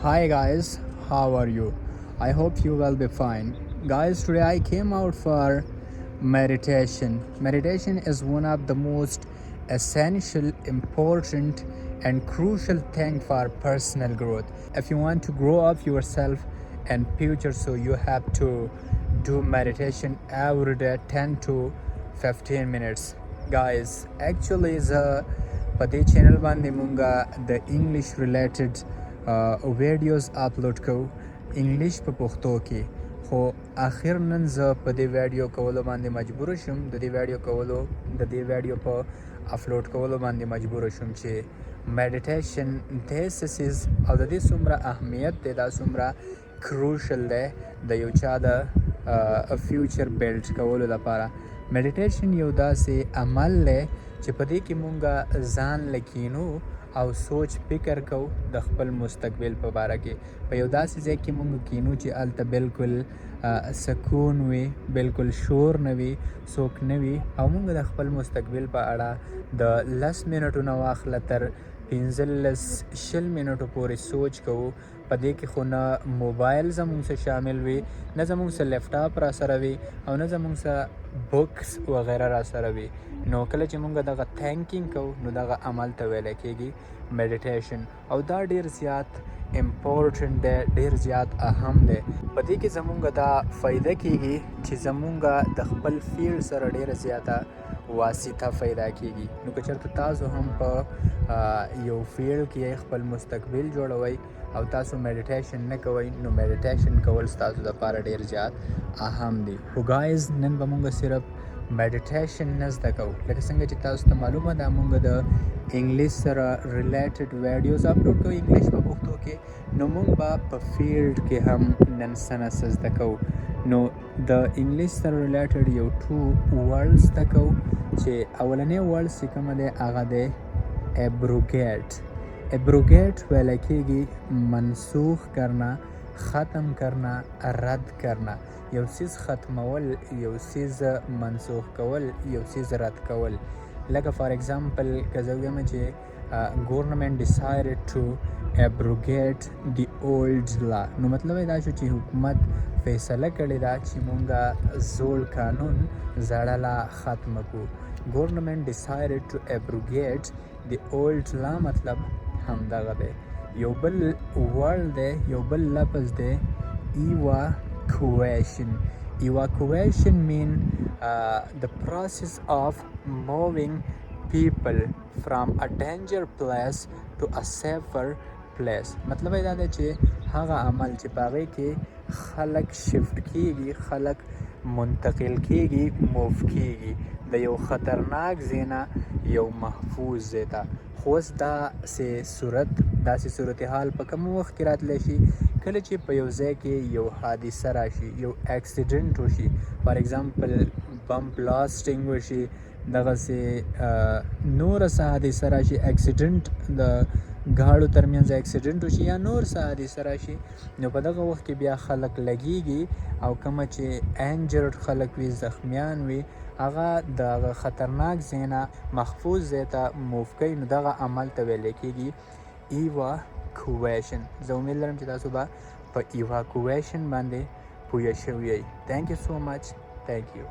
Hi guys, how are you? I hope you will be fine. Guys, today I came out for meditation. Meditation is one of the most essential, important, and crucial thing for personal growth. If you want to grow up yourself in future, so you have to do meditation every day 10 to 15 minutes. Guys, actually is a په دې چینل باندې مونږه د انګلیش ریلیټډ ویډیوز اپلوډ کوو انګلیش په پښتو کې خو اخر نن زه په دې ویډیو کولو باندې مجبور شوم د دې ویډیو په اپلوډ کولو باندې مجبور شوم چې میډیټیشن دیس از او د دې څومره اهمیت دی دا څومره کروشل دی د یو چا د فیوچر بیلډ کولو لپاره میډیټیشن یو داسې عمل دی چې په دې کې مونږه ځان لکینو او سوچ فکر کو د خپل مستقبل په باره کې په یو داسې ځای کې مونږ کینو چې هلته بالکل سکون وي بالکل شور نه وي څوک نه وي او مونږ د خپل مستقبل په اړه د 10 منټو نه واخله تر 15-20 منټو پورې سوچ کوو په دې کې خو نه موبایل زموږ سره شامل وي نه زموږ سره لیپټاپ را سره وي او نه زموږ سره بکس وغیره را سره وي نو کله چې مونږ دغه تھینکینګ کوو نو دغه عمل ته ویلی کېږي میډیټیشن او دا ډیر زیات امپورټنټ دی ډیر زیات اهم دی په دې کې زمونږ دا فایده کېږي چې زمونږ د خپل فیلډ سره ډیره زیاته واسطه پیدا کېږي نو که چېرته تاسو هم په یو فیلډ کې خپل مستقبل جوړوئ او تاسو میډیټیشن نه کوئ نو میډیټیشن کول ستاسو لپاره ډیر زیات اهم دی خو ګایز نن به مونږ صرف میډیټیشن نه زده کوو لکه څنګه چې تاسو ته معلومه ده مونږ د انګلیش سره ریلیټډ ویډیوز اپلوډ کوو انګلیش په پښتو کې نو مونږ به په فیلډ کې هم نن څه نه څه زده کوو نو د انګلیش سره ریلیټډ یو 2 ورډ زده کوو چې اولنی ورډ چې کومه دی هغه دی ابروگیٹ ویلی کېږي منسوخ کرنا ختم کرنا رد کرنا یو څیز ختمول یو څیز منسوخ کول یو څیز رد کول لکه فار ایگزامپل که زه ویم چې ګورنمنټ ډیسایډډ ټو ابروگیٹ دی اولډ لا نو مطلب یې دا شو چې حکومت فیصله کړې ده چې مونږه زوړ قانون زړه لا ختمه کړو ګورنمنټ ډیسایډډ ټو ابروگیٹ دی اولډ لا مطلب همدغه دی یو بل ورډ دی یو بل لفظ دی evacuation mean the process of moving people from a danger place to a safer place مطلب دا دی چې هغه عمل چې په هغې کې خلک شفت کېږي خلک منتقل کېږي موف کېږي د یو خطرناک ځای نه یو محفوظ ځای ته خو اوس داسې صورتحال په کوم وخت کې راتلی شي کله چې په یو ځای کې یو حادثه راشي یو اکسیډنټ وشي فار ایگزامپل بم بلاسټینګ وشي دغسې نوره څه حادثه راشي اکسیډنټ د ګاړو ترمنځ اکسیډنټ وشي یا نور څه حادثه راشي نو په دغه وخت کې بیا خلک لګیږي او کومه چې انجرډ خلک وي زخمیان وي هغه د خطرناک ځای نه محفوظ ځای ته موف کوي نو دغه عمل ته ویلی کېږي ایواکویشن زه امید لرم چې تاسو به په ایواکویشن باندې پوه شوي یئ تھینک یو سو مچ تھینک یو